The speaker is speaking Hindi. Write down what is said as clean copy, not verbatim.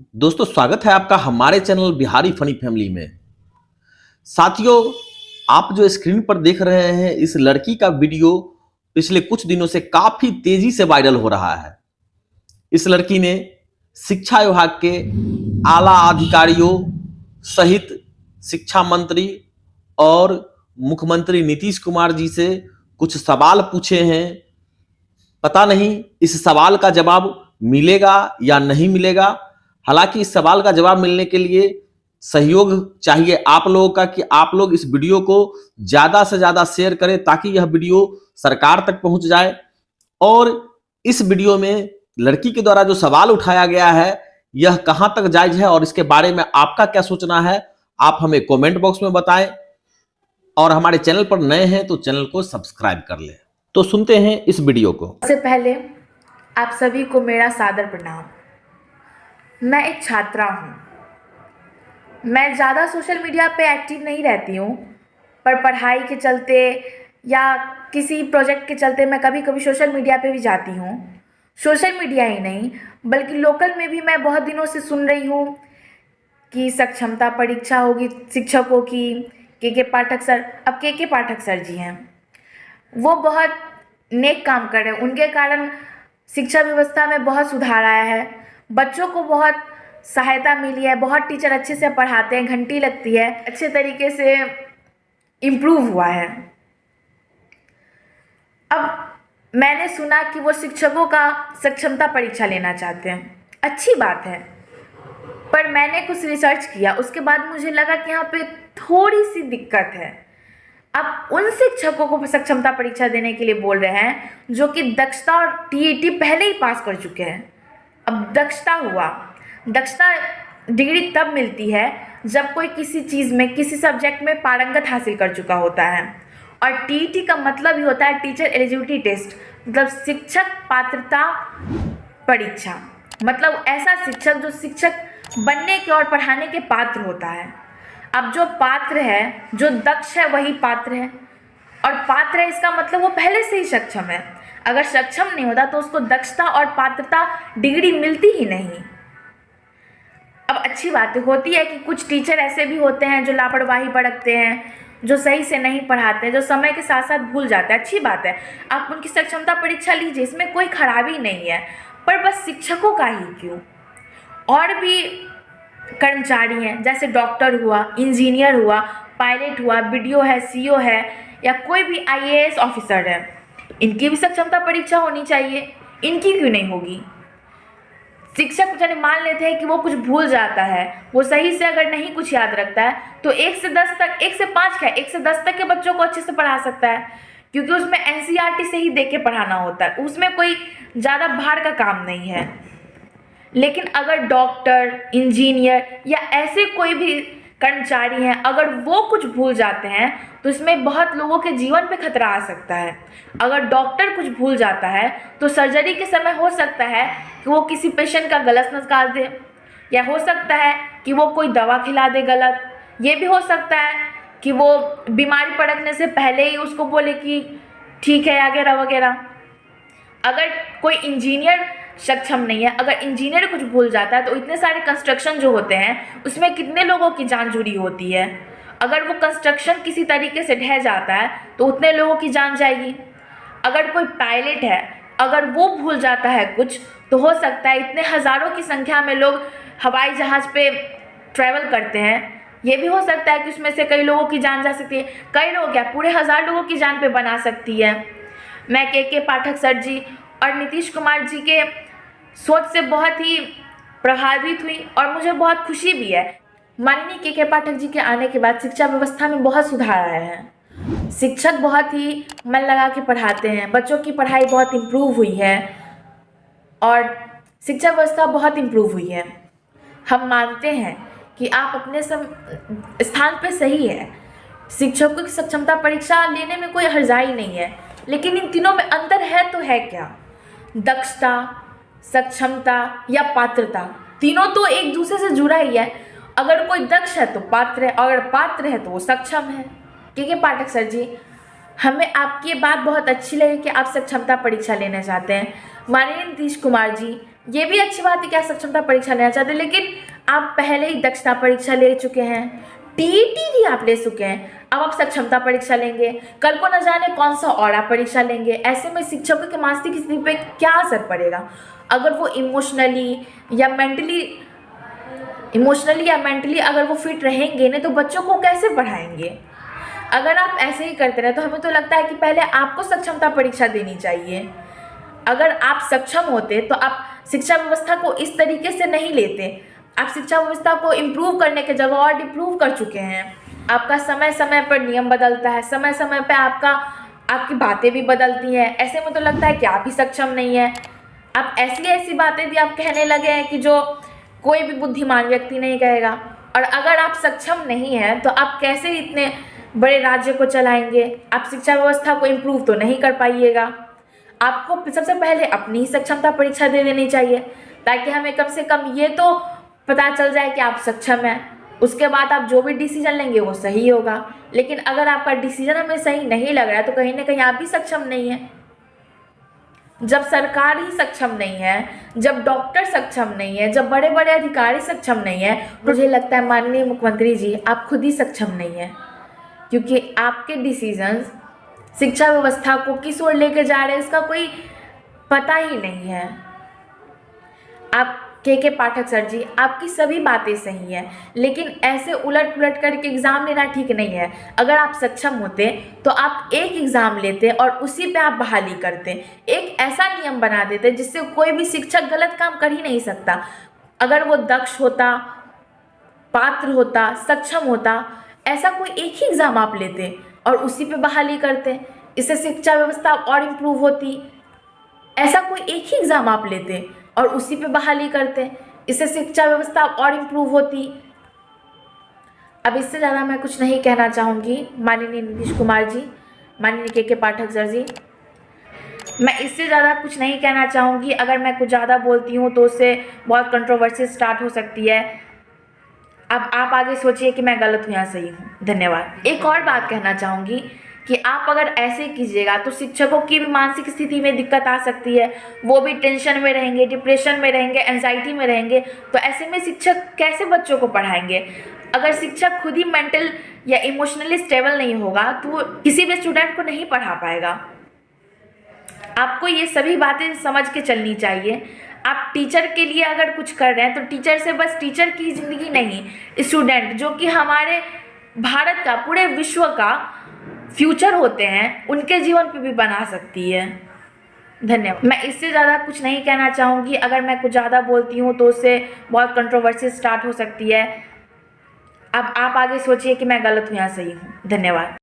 दोस्तों स्वागत है आपका हमारे चैनल बिहारी फनी फैमिली में। साथियों, आप जो स्क्रीन पर देख रहे हैं इस लड़की का वीडियो पिछले कुछ दिनों से काफी तेजी से वायरल हो रहा है। इस लड़की ने शिक्षा विभाग के आला अधिकारियों सहित शिक्षा मंत्री और मुख्यमंत्री नीतीश कुमार जी से कुछ सवाल पूछे हैं। पता नहीं इस सवाल का जवाब मिलेगा या नहीं मिलेगा। हालांकि इस सवाल का जवाब मिलने के लिए सहयोग चाहिए आप लोगों का कि आप लोग इस वीडियो को ज्यादा से ज्यादा शेयर करें ताकि यह वीडियो सरकार तक पहुंच जाए। और इस वीडियो में लड़की के द्वारा जो सवाल उठाया गया है यह कहां तक जायज है और इसके बारे में आपका क्या सोचना है आप हमें कमेंट बॉक्स में बताएं। और हमारे चैनल पर नए हैं तो चैनल को सब्सक्राइब कर लें। तो सुनते हैं इस वीडियो को। सबसे पहले आप सभी को मेरा सादर प्रणाम। मैं एक छात्रा हूँ। मैं ज़्यादा सोशल मीडिया पे एक्टिव नहीं रहती हूँ, पर पढ़ाई के चलते या किसी प्रोजेक्ट के चलते मैं कभी कभी सोशल मीडिया पे भी जाती हूँ। सोशल मीडिया ही नहीं बल्कि लोकल में भी मैं बहुत दिनों से सुन रही हूँ कि सक्षमता परीक्षा होगी शिक्षकों की। के पाठक सर, अब के पाठक सर जी हैं, वो बहुत नेक काम कर रहे हैं। उनके कारण शिक्षा व्यवस्था में बहुत सुधार आया है, बच्चों को बहुत सहायता मिली है, बहुत टीचर अच्छे से पढ़ाते हैं, घंटी लगती है, अच्छे तरीके से इम्प्रूव हुआ है। अब मैंने सुना कि वो शिक्षकों का सक्षमता परीक्षा लेना चाहते हैं, अच्छी बात है, पर मैंने कुछ रिसर्च किया, उसके बाद मुझे लगा कि यहाँ पे थोड़ी सी दिक्कत है। अब उन शिक्षकों को सक्षमता परीक्षा देने के लिए बोल रहे हैं जो कि दक्षता और टीईटी पहले ही पास कर चुके हैं। अब दक्षता डिग्री तब मिलती है जब कोई किसी चीज़ में, किसी सब्जेक्ट में पारंगत हासिल कर चुका होता है। और टीईटी का मतलब ही होता है टीचर एलिजिबिलिटी टेस्ट, मतलब शिक्षक पात्रता परीक्षा। मतलब ऐसा शिक्षक जो शिक्षक बनने के और पढ़ाने के पात्र होता है। अब जो पात्र है, जो दक्ष है, वही पात्र है। और पात्र है इसका मतलब वो पहले से ही सक्षम है। अगर सक्षम नहीं होता तो उसको दक्षता और पात्रता डिग्री मिलती ही नहीं। अब अच्छी बात होती है कि कुछ टीचर ऐसे भी होते हैं जो लापरवाही बरतते हैं, जो सही से नहीं पढ़ाते हैं, जो समय के साथ साथ भूल जाते हैं। अच्छी बात है, आप उनकी सक्षमता परीक्षा लीजिए, इसमें कोई खराबी नहीं है। पर बस शिक्षकों का ही क्यों, और भी कर्मचारी हैं, जैसे डॉक्टर हुआ, इंजीनियर हुआ, पायलट हुआ, बीडीओ है, सीईओ है, या कोई भी आईएएस ऑफिसर है, इनकी भी सक्षमता परीक्षा होनी चाहिए। इनकी क्यों नहीं होगी? शिक्षक चलिए मान लेते हैं कि वो कुछ भूल जाता है, वो सही से अगर नहीं कुछ याद रखता है तो 1 से 10 तक, 1 से 5 क्या, 1 से 10 तक के बच्चों को अच्छे से पढ़ा सकता है, क्योंकि उसमें एनसीईआरटी से ही देख के पढ़ाना होता है, उसमें कोई ज़्यादा भार का काम नहीं है। लेकिन अगर डॉक्टर, इंजीनियर या ऐसे कोई भी कर्मचारी हैं, अगर वो कुछ भूल जाते हैं तो इसमें बहुत लोगों के जीवन पे खतरा आ सकता है। अगर डॉक्टर कुछ भूल जाता है तो सर्जरी के समय हो सकता है कि वो किसी पेशेंट का गलत निकाल दे, या हो सकता है कि वो कोई दवा खिला दे गलत, ये भी हो सकता है कि वो बीमारी पड़कने से पहले ही उसको बोले कि ठीक है वगैरह वगैरह। अगर कोई इंजीनियर सक्षम नहीं है, अगर इंजीनियर कुछ भूल जाता है तो इतने सारे कंस्ट्रक्शन जो होते हैं उसमें कितने लोगों की जान जुड़ी होती है। अगर वो कंस्ट्रक्शन किसी तरीके से ढह जाता है तो उतने लोगों की जान जाएगी। अगर कोई पायलट है, अगर वो भूल जाता है कुछ, तो हो सकता है इतने हज़ारों की संख्या में लोग हवाई जहाज़ पे ट्रैवल करते हैं, ये भी हो सकता है कि उसमें से कई लोगों की जान जा सकती है। कई लोग क्या, पूरे 1000 लोगों की जान पे बना सकती है। मैं के पाठक सर जी और नीतीश कुमार जी के सोच से बहुत ही प्रभावित हुई और मुझे बहुत खुशी भी है। माननीय के पाठक जी के आने के बाद शिक्षा व्यवस्था में बहुत सुधार आया है। शिक्षक बहुत ही मन लगा के पढ़ाते हैं, बच्चों की पढ़ाई बहुत इम्प्रूव हुई है और शिक्षा व्यवस्था बहुत इम्प्रूव हुई है। हम मानते हैं कि आप अपने स्थान पे सही है, शिक्षकों की सक्षमता परीक्षा लेने में कोई हर्जाई नहीं है, लेकिन इन तीनों में अंतर है तो है क्या? दक्षता, सक्षमता या पात्रता, तीनों तो एक दूसरे से जुड़ा ही है। अगर कोई दक्ष है तो पात्र है, अगर पात्र है तो वो सक्षम है। के पाठक सर जी, हमें आपकी ये बात बहुत अच्छी लगी कि आप सक्षमता परीक्षा लेना चाहते हैं। माननीय नीतीश कुमार जी, ये भी अच्छी बात है कि आप सक्षमता परीक्षा लेना चाहते हैं, लेकिन आप पहले ही दक्षता परीक्षा ले चुके हैं, टीईटी भी आप ले चुके हैं, अब आप सक्षमता परीक्षा लेंगे, कल को न जाने कौन सा और आप परीक्षा लेंगे। ऐसे में शिक्षकों के मानसिक स्थिति पे क्या असर पड़ेगा? अगर वो इमोशनली या मेंटली अगर वो फिट रहेंगे नहीं तो बच्चों को कैसे पढ़ाएंगे? अगर आप ऐसे ही करते रहे तो हमें तो लगता है कि पहले आपको सक्षमता परीक्षा देनी चाहिए। अगर आप सक्षम होते तो आप शिक्षा व्यवस्था को इस तरीके से नहीं लेते। आप शिक्षा व्यवस्था को इम्प्रूव करने के जगह और डिप्रूव कर चुके हैं। आपका समय समय पर नियम बदलता है, समय समय पर आपकी बातें भी बदलती हैं। ऐसे में तो लगता है कि आप ही सक्षम नहीं है। आप ऐसी बातें भी आप कहने लगे हैं कि जो कोई भी बुद्धिमान व्यक्ति नहीं कहेगा। और अगर आप सक्षम नहीं हैं तो आप कैसे इतने बड़े राज्य को चलाएंगे? आप शिक्षा व्यवस्था को इम्प्रूव तो नहीं कर पाइएगा। आपको सबसे पहले अपनी ही सक्षमता परीक्षा दे देनी चाहिए, ताकि हमें कम से कम ये तो पता चल जाए कि आप सक्षम हैं। उसके बाद आप जो भी डिसीजन लेंगे वो सही होगा। लेकिन अगर आपका डिसीजन हमें सही नहीं लग रहा है तो कहीं ना कहीं आप भी सक्षम नहीं हैं। जब सरकार ही सक्षम नहीं है, जब डॉक्टर सक्षम नहीं है, जब बड़े बड़े अधिकारी सक्षम नहीं है, मुझे लगता है माननीय मुख्यमंत्री जी आप खुद ही सक्षम नहीं हैं, क्योंकि आपके डिसीजंस शिक्षा व्यवस्था को किस ओर लेके जा रहे हैं इसका कोई पता ही नहीं है। आप के पाठक सर जी, आपकी सभी बातें सही हैं, लेकिन ऐसे उलट पुलट करके एग्ज़ाम लेना ठीक नहीं है। अगर आप सक्षम होते तो आप एक एग्ज़ाम लेते और उसी पे आप बहाली करते, एक ऐसा नियम बना देते जिससे कोई भी शिक्षक गलत काम कर ही नहीं सकता। अगर वो दक्ष होता, पात्र होता, सक्षम होता, ऐसा कोई एक ही एग्ज़ाम आप लेते और उसी पे बहाली करते, इससे शिक्षा व्यवस्था और इम्प्रूव होती। ऐसा कोई एक ही एग्ज़ाम आप लेते और उसी पे बहाली करते, इससे शिक्षा व्यवस्था और इम्प्रूव होती। अब इससे ज़्यादा मैं कुछ नहीं कहना चाहूँगी माननीय नीतीश कुमार जी, माननीय के पाठक सर जी। मैं इससे ज़्यादा कुछ नहीं कहना चाहूँगी। अगर मैं कुछ ज़्यादा बोलती हूँ तो उससे बहुत कंट्रोवर्सी स्टार्ट हो सकती है। अब आप आगे सोचिए कि मैं गलत हूँ या सही हूँ। धन्यवाद। एक और बात कहना चाहूँगी कि आप अगर ऐसे कीजिएगा तो शिक्षकों की भी मानसिक स्थिति में दिक्कत आ सकती है। वो भी टेंशन में रहेंगे, डिप्रेशन में रहेंगे, एंजाइटी में रहेंगे। तो ऐसे में शिक्षक कैसे बच्चों को पढ़ाएंगे? अगर शिक्षक खुद ही मेंटल या इमोशनली स्टेबल नहीं होगा तो वो किसी भी स्टूडेंट को नहीं पढ़ा पाएगा। आपको ये सभी बातें समझ के चलनी चाहिए। आप टीचर के लिए अगर कुछ कर रहे हैं तो टीचर से बस टीचर की ज़िंदगी नहीं, स्टूडेंट जो कि हमारे भारत का, पूरे विश्व का फ्यूचर होते हैं, उनके जीवन पे भी बना सकती है। धन्यवाद। मैं इससे ज़्यादा कुछ नहीं कहना चाहूँगी। अगर मैं कुछ ज़्यादा बोलती हूँ तो उससे बहुत कंट्रोवर्सी स्टार्ट हो सकती है। अब आप आगे सोचिए कि मैं गलत हूँ या सही हूँ। धन्यवाद।